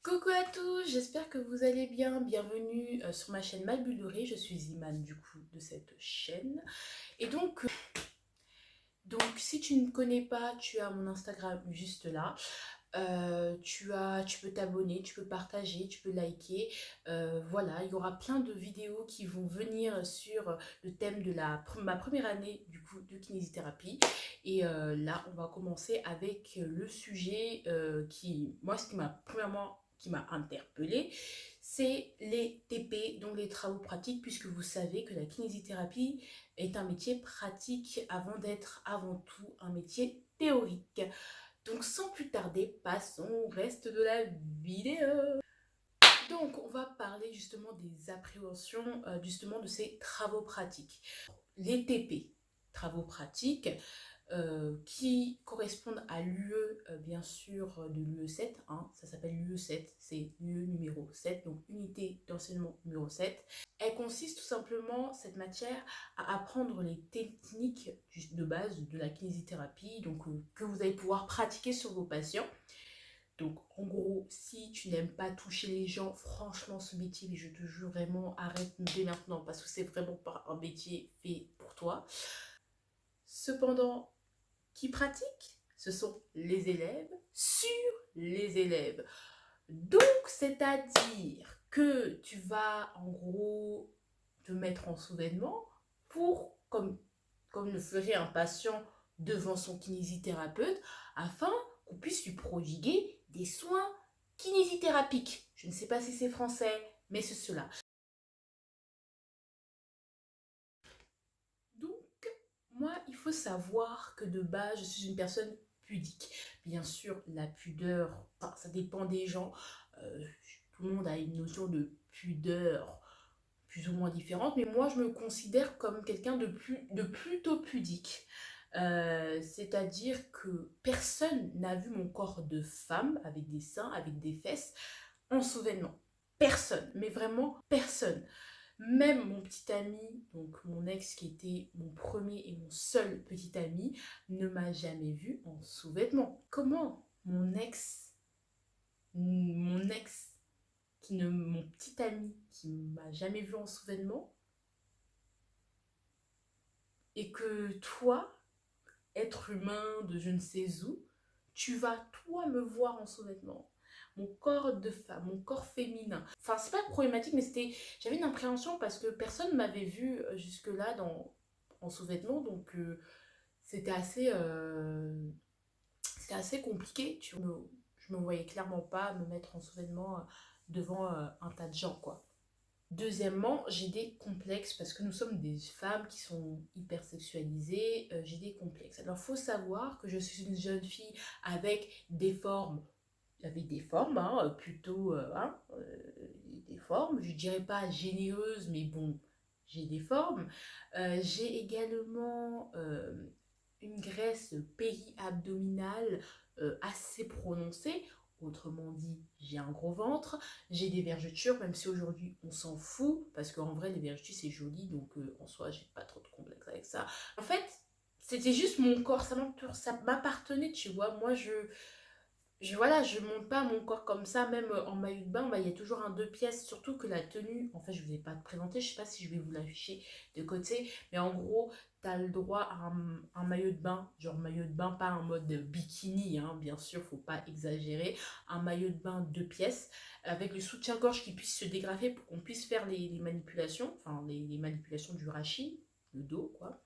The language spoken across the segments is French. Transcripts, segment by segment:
Coucou à tous, j'espère que vous allez bien. Bienvenue sur ma chaîne Malbullerie. Je suis Iman du coup de cette chaîne. Et donc si tu ne connais pas, tu as mon Instagram juste là. Tu peux t'abonner, tu peux partager, tu peux liker. Voilà, il y aura plein de vidéos qui vont venir sur le thème de ma première année du coup de kinésithérapie. Et là, on va commencer avec le sujet ce qui m'a premièrement qui m'a interpellée, c'est les TP, donc les travaux pratiques, puisque vous savez que la kinésithérapie est un métier pratique avant d'être avant tout un métier théorique. Donc sans plus tarder, passons au reste de la vidéo. Donc on va parler justement des appréhensions justement de ces travaux pratiques. Les TP, travaux pratiques, qui correspondent à l'UE, bien sûr, de l'UE7. Hein, ça s'appelle l'UE7, c'est l'UE numéro 7, donc unité d'enseignement numéro 7. Elle consiste tout simplement, cette matière, à apprendre les techniques de base de la kinésithérapie, donc que vous allez pouvoir pratiquer sur vos patients. Donc, en gros, si tu n'aimes pas toucher les gens, franchement, ce métier, mais je te jure vraiment, arrête dès maintenant, parce que c'est vraiment pas un métier fait pour toi. Cependant, qui pratiquent, ce sont les élèves sur les élèves. Donc, c'est-à-dire que tu vas, en gros, te mettre en souvènement pour, comme le ferait un patient devant son kinésithérapeute, afin qu'on puisse lui prodiguer des soins kinésithérapiques. Je ne sais pas si c'est français, mais c'est cela. Donc, moi, il faut savoir que de base, je suis une personne pudique. Bien sûr, la pudeur, enfin, ça dépend des gens. Euh, Tout le monde a une notion de pudeur plus ou moins différente, mais moi, je me considère comme quelqu'un de plutôt pudique. C'est-à-dire que personne n'a vu mon corps de femme avec des seins, avec des fesses, en souverainement. Personne, mais vraiment personne. Même mon petit ami, donc mon ex qui était mon premier et mon seul petit ami, ne m'a jamais vu en sous-vêtements. Comment mon ex, mon petit ami qui m'a jamais vu en sous-vêtements, et que toi, être humain de je ne sais où, tu vas toi me voir en sous-vêtements. Mon corps de femme, mon corps féminin. Enfin, c'est pas problématique, mais j'avais une appréhension parce que personne ne m'avait vu jusque-là en sous-vêtements, donc c'était assez compliqué. Je me voyais clairement pas me mettre en sous-vêtements devant un tas de gens, quoi. Deuxièmement, j'ai des complexes parce que nous sommes des femmes qui sont hyper sexualisées. J'ai des complexes. Alors, il faut savoir que je suis une jeune fille avec des formes, hein, plutôt, des formes. Je dirais pas généreuses, mais bon, j'ai des formes. J'ai également une graisse péri-abdominale assez prononcée. Autrement dit, j'ai un gros ventre, j'ai des vergetures, même si aujourd'hui on s'en fout, parce qu'en vrai les vergetures c'est joli, donc en soi j'ai pas trop de complexe avec ça. En fait, c'était juste mon corps, ça m'appartenait, tu vois. Moi voilà, je monte pas mon corps comme ça, même en maillot de bain, bah, il y a toujours un deux pièces, surtout que la tenue, en fait, je ne vous ai pas présenté, je sais pas si je vais vous l'afficher de côté, mais en gros, tu as le droit à un maillot de bain, genre maillot de bain, pas en mode bikini, hein, bien sûr, faut pas exagérer, un maillot de bain deux pièces, avec le soutien-gorge qui puisse se dégrafer pour qu'on puisse faire les manipulations, enfin, les manipulations du rachis, le dos, quoi.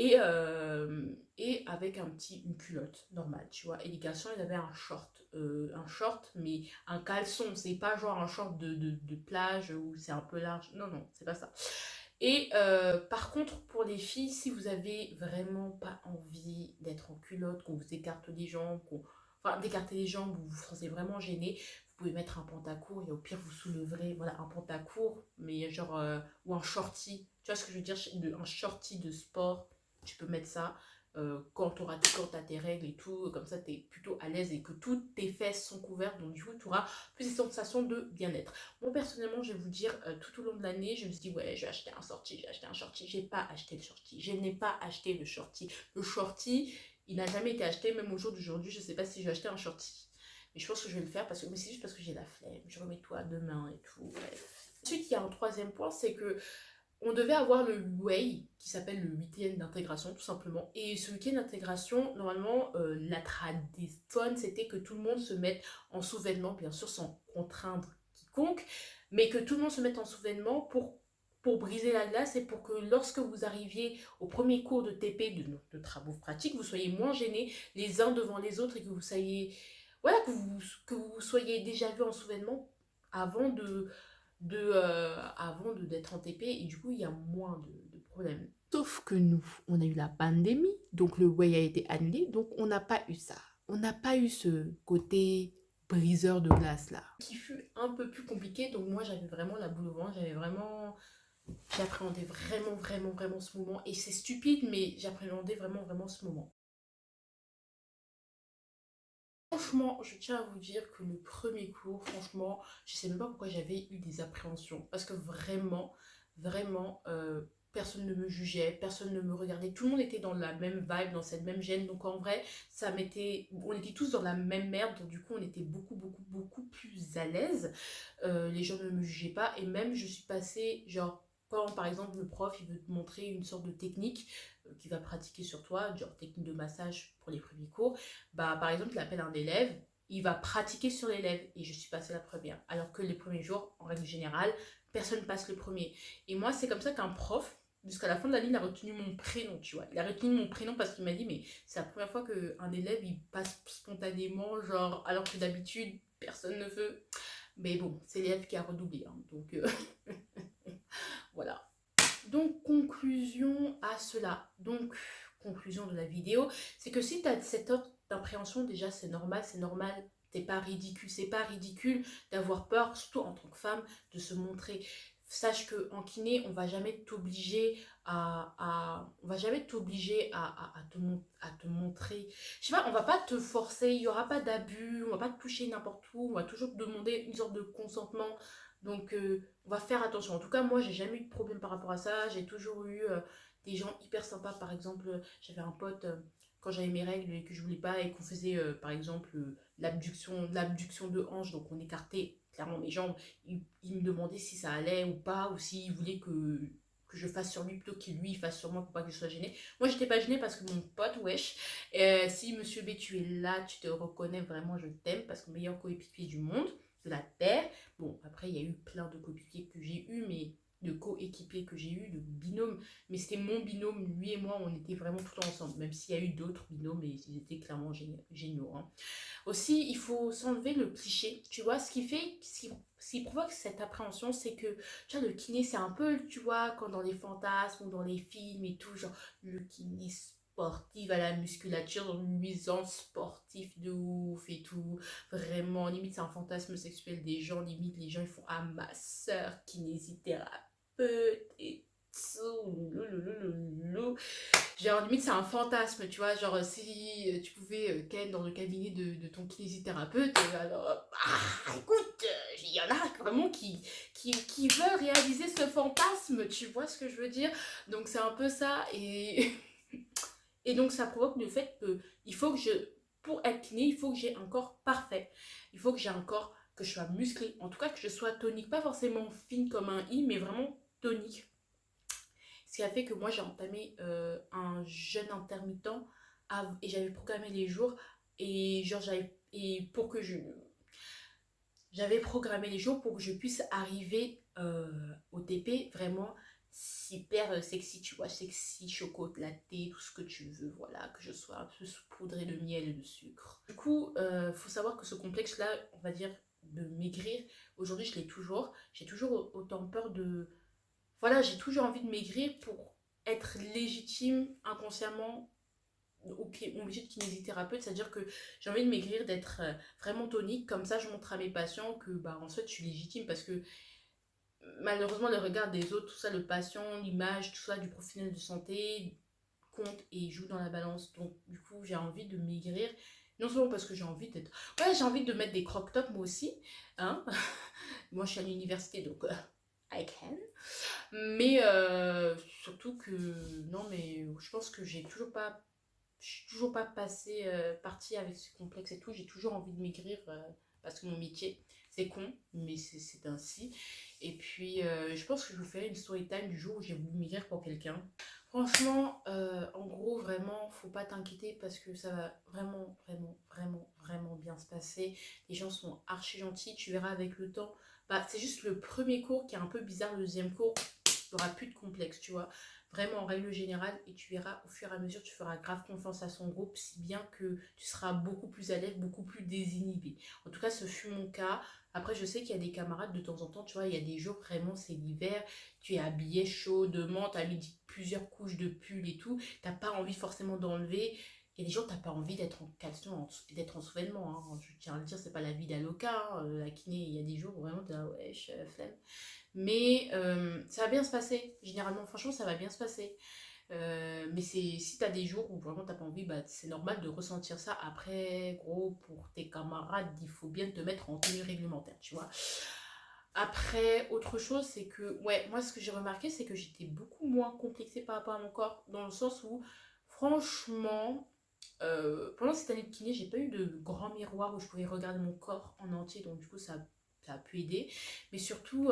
Et avec une culotte normale, tu vois. Et les garçons, ils avaient un short, mais un caleçon. C'est pas genre un short de plage où c'est un peu large. Non, non, c'est pas ça. Et par contre, pour les filles, si vous avez vraiment pas envie d'être en culotte, qu'on vous écarte les jambes, enfin, d'écarter les jambes, vous vous sentez vraiment gêné, vous pouvez mettre un pantacourt et au pire, vous souleverez, voilà, un pantacourt, mais genre, ou un shorty. Tu vois ce que je veux dire? Un shorty de sport, tu peux mettre ça quand tu as tes règles et tout, comme ça tu es plutôt à l'aise et que toutes tes fesses sont couvertes, donc du coup tu auras plus des sensations de bien-être. Moi personnellement, je vais vous dire, tout au long de l'année, je me suis dit ouais, je vais acheter un shorty, j'ai pas acheté le shorty, je n'ai pas acheté le shorty. Le shorty, il n'a jamais été acheté, même au jour d'aujourd'hui, je sais pas si j'ai acheté un shorty. Mais je pense que je vais le faire parce que mais c'est juste parce que j'ai la flemme. Je remets tout à demain et tout. Bref. Ensuite, il y a un troisième point, c'est que on devait avoir le WAY, qui s'appelle le week-end d'intégration, tout simplement. Et ce week-end d'intégration, normalement, la tradition, c'était que tout le monde se mette en sous-vêtements, bien sûr, sans contraindre quiconque, mais que tout le monde se mette en sous-vêtements pour briser la glace et pour que lorsque vous arriviez au premier cours de TP, de travaux pratiques, vous soyez moins gênés les uns devant les autres et que vous soyez, voilà, que vous soyez déjà vus en sous-vêtements avant avant d'être en TP et du coup il y a moins de problèmes. Sauf que nous, on a eu la pandémie, donc le way a été annulé, donc on n'a pas eu ça. On n'a pas eu ce côté briseur de glace là. Qui fut un peu plus compliqué, donc moi j'avais vraiment la boule au ventre, j'appréhendais vraiment ce moment. Et c'est stupide, mais j'appréhendais vraiment ce moment. Franchement, je tiens à vous dire que le premier cours, franchement, je sais même pas pourquoi j'avais eu des appréhensions. Parce que vraiment, personne ne me jugeait, personne ne me regardait. Tout le monde était dans la même vibe, dans cette même gêne. Donc en vrai, on était tous dans la même merde. Donc du coup, on était beaucoup plus à l'aise. Les gens ne me jugeaient pas. Et même, je suis passée, genre, quand par exemple le prof il veut te montrer une sorte de technique qu'il va pratiquer sur toi, genre technique de massage pour les premiers cours, bah par exemple il appelle un élève, il va pratiquer sur l'élève et je suis passée la première. Alors que les premiers jours, en règle générale, personne passe le premier. Et moi c'est comme ça qu'un prof, jusqu'à la fin de l'année, il a retenu mon prénom, tu vois. Il a retenu mon prénom parce qu'il m'a dit, mais c'est la première fois qu'un élève, il passe spontanément, genre, alors que d'habitude, personne ne veut. Mais bon, c'est l'élève qui a redoublé, hein, donc voilà. Donc, conclusion à cela. Donc, conclusion de la vidéo, c'est que si tu as cette autre appréhension, déjà, c'est normal. T'es pas ridicule, c'est pas ridicule d'avoir peur, surtout en tant que femme, de se montrer. Sache que en kiné, on va jamais t'obliger on va jamais t'obliger à te montrer. Je sais pas, on va pas te forcer, il y aura pas d'abus, on va pas te toucher n'importe où, on va toujours te demander une sorte de consentement. Donc, on va faire attention. En tout cas, moi, j'ai jamais eu de problème par rapport à ça. J'ai toujours eu des gens hyper sympas. Par exemple, j'avais un pote, quand j'avais mes règles et que je voulais pas, et qu'on faisait, par exemple, l'abduction de hanche, donc on écartait clairement mes jambes. Il me demandait si ça allait ou pas, ou s'il voulait que je fasse sur lui plutôt qu'il lui fasse sur moi pour pas que je sois gênée. Moi, j'étais pas gênée parce que mon pote, wesh, si Monsieur B, tu es là, tu te reconnais vraiment, je t'aime, parce que meilleur coéquipier du monde, de la Terre. Bon, après, il y a eu plein de coéquipiers que j'ai eu, mais de coéquipiers que j'ai eu, de binômes. Mais c'était mon binôme, lui et moi, on était vraiment tout le temps ensemble. Même s'il y a eu d'autres binômes, mais ils étaient clairement géniaux. Hein. Aussi, il faut s'enlever le cliché. Tu vois, ce qui provoque cette appréhension, c'est que, tu vois, le kiné, c'est un peu, tu vois, quand dans les fantasmes ou dans les films et tout, genre, le kiné sportif à la musculature, luisante, sportif de ouf et tout. Vraiment, limite, c'est un fantasme sexuel des gens. Limite, les gens, ils font ah, ma soeur, kinésithérapeute et tout. Genre, limite, c'est un fantasme, tu vois. Genre, si tu pouvais ken dans le cabinet de ton kinésithérapeute, alors, écoute, il y en a vraiment qui veulent réaliser ce fantasme, tu vois ce que je veux dire? Donc, c'est un peu ça. Et donc, ça provoque le fait que il faut que pour être kiné, il faut que j'ai un corps parfait. Il faut que j'ai un corps, que je sois musclé. En tout cas, que je sois tonique. Pas forcément fine comme un i, mais vraiment tonique. Ce qui a fait que moi, j'ai entamé un jeûne intermittent et j'avais programmé les jours. Et genre, j'avais programmé les jours pour que je puisse arriver au TP vraiment super sexy, tu vois, sexy, chocolaté, tout ce que tu veux, voilà, que je sois un peu saupoudrée de miel et de sucre. Du coup, faut savoir que ce complexe-là, on va dire, de maigrir, aujourd'hui, je l'ai toujours. J'ai toujours autant peur de... Voilà, j'ai toujours envie de maigrir pour être légitime inconsciemment au budget de kinésithérapeute, c'est-à-dire que j'ai envie de maigrir, d'être vraiment tonique, comme ça je montre à mes patients que bah en fait je suis légitime parce que malheureusement le regard des autres, tout ça, le patient, l'image, tout ça du professionnel de santé compte et joue dans la balance. Donc du coup j'ai envie de maigrir, non seulement parce que j'ai envie d'être... Ouais, j'ai envie de mettre des crop-tops moi aussi, hein. Moi je suis à l'université donc I can. Mais surtout que non mais je pense que j'ai toujours pas je suis toujours pas partie avec ce complexe et tout. J'ai toujours envie de maigrir parce que mon métier, c'est con, mais c'est ainsi. Et puis, je pense que je vous ferai une story time du jour où j'ai voulu maigrir pour quelqu'un. Franchement, en gros, vraiment, faut pas t'inquiéter parce que ça va vraiment bien se passer. Les gens sont archi gentils, tu verras avec le temps. Bah, c'est juste le premier cours qui est un peu bizarre, le deuxième cours, il n'y aura plus de complexe, tu vois. Vraiment en règle générale, et tu verras au fur et à mesure, tu feras grave confiance à son groupe, si bien que tu seras beaucoup plus à l'aise, beaucoup plus désinhibé. En tout cas, ce fut mon cas. Après, je sais qu'il y a des camarades de temps en temps, tu vois, il y a des jours vraiment, c'est l'hiver, tu es habillé chaudement, tu as mis plusieurs couches de pull et tout, t'as pas envie forcément d'enlever. Il y a des jours, t'as pas envie d'être en caleçon, d'être en sous-vêtements. Hein. Je tiens à le dire, c'est pas la vie d'Aloca. Hein. La kiné, il y a des jours où vraiment t'es là, ouais, flemme. Mais ça va bien se passer. Généralement, franchement, ça va bien se passer. Mais si t'as des jours où vraiment t'as pas envie, bah, c'est normal de ressentir ça. Après, gros, pour tes camarades, il faut bien te mettre en tenue réglementaire, tu vois. Après, autre chose, c'est que, ouais, moi, ce que j'ai remarqué, c'est que j'étais beaucoup moins complexée par rapport à mon corps, dans le sens où, franchement, pendant cette année de kiné, j'ai pas eu de grand miroir où je pouvais regarder mon corps en entier, donc du coup, ça a pu aider. Mais surtout,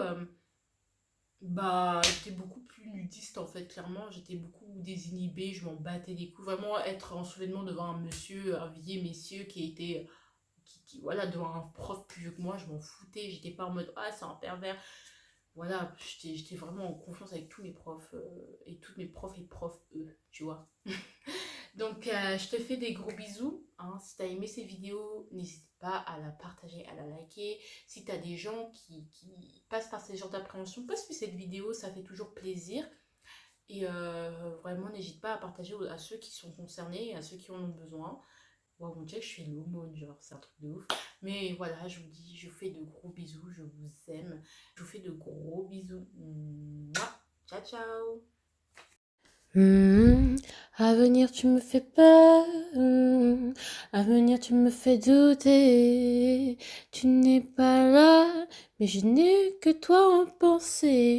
bah, j'étais beaucoup plus nudiste en fait, clairement. J'étais beaucoup désinhibée, je m'en battais les couilles. Vraiment, être en soulèvement devant un monsieur, un vieil messieurs qui était, voilà, devant un prof plus vieux que moi, je m'en foutais. J'étais pas en mode, ah, c'est un pervers. Voilà, j'étais vraiment en confiance avec tous mes profs et toutes mes profs et profs, eux, tu vois. Donc, je te fais des gros bisous. Hein. Si tu as aimé ces vidéos, n'hésite pas à la partager, à la liker. Si tu as des gens qui passent par ces genres d'appréhension, passe cette vidéo, ça fait toujours plaisir. Et vraiment, n'hésite pas à partager à ceux qui sont concernés, à ceux qui en ont besoin. Wow, on dirait que je suis l'aumône, genre, c'est un truc de ouf. Mais voilà, je vous dis, je vous fais de gros bisous, je vous aime. Je vous fais de gros bisous. Mouah. Ciao, ciao. À venir, tu me fais peur. À venir, tu me fais douter. Tu n'es pas là, mais je n'ai que toi en pensée.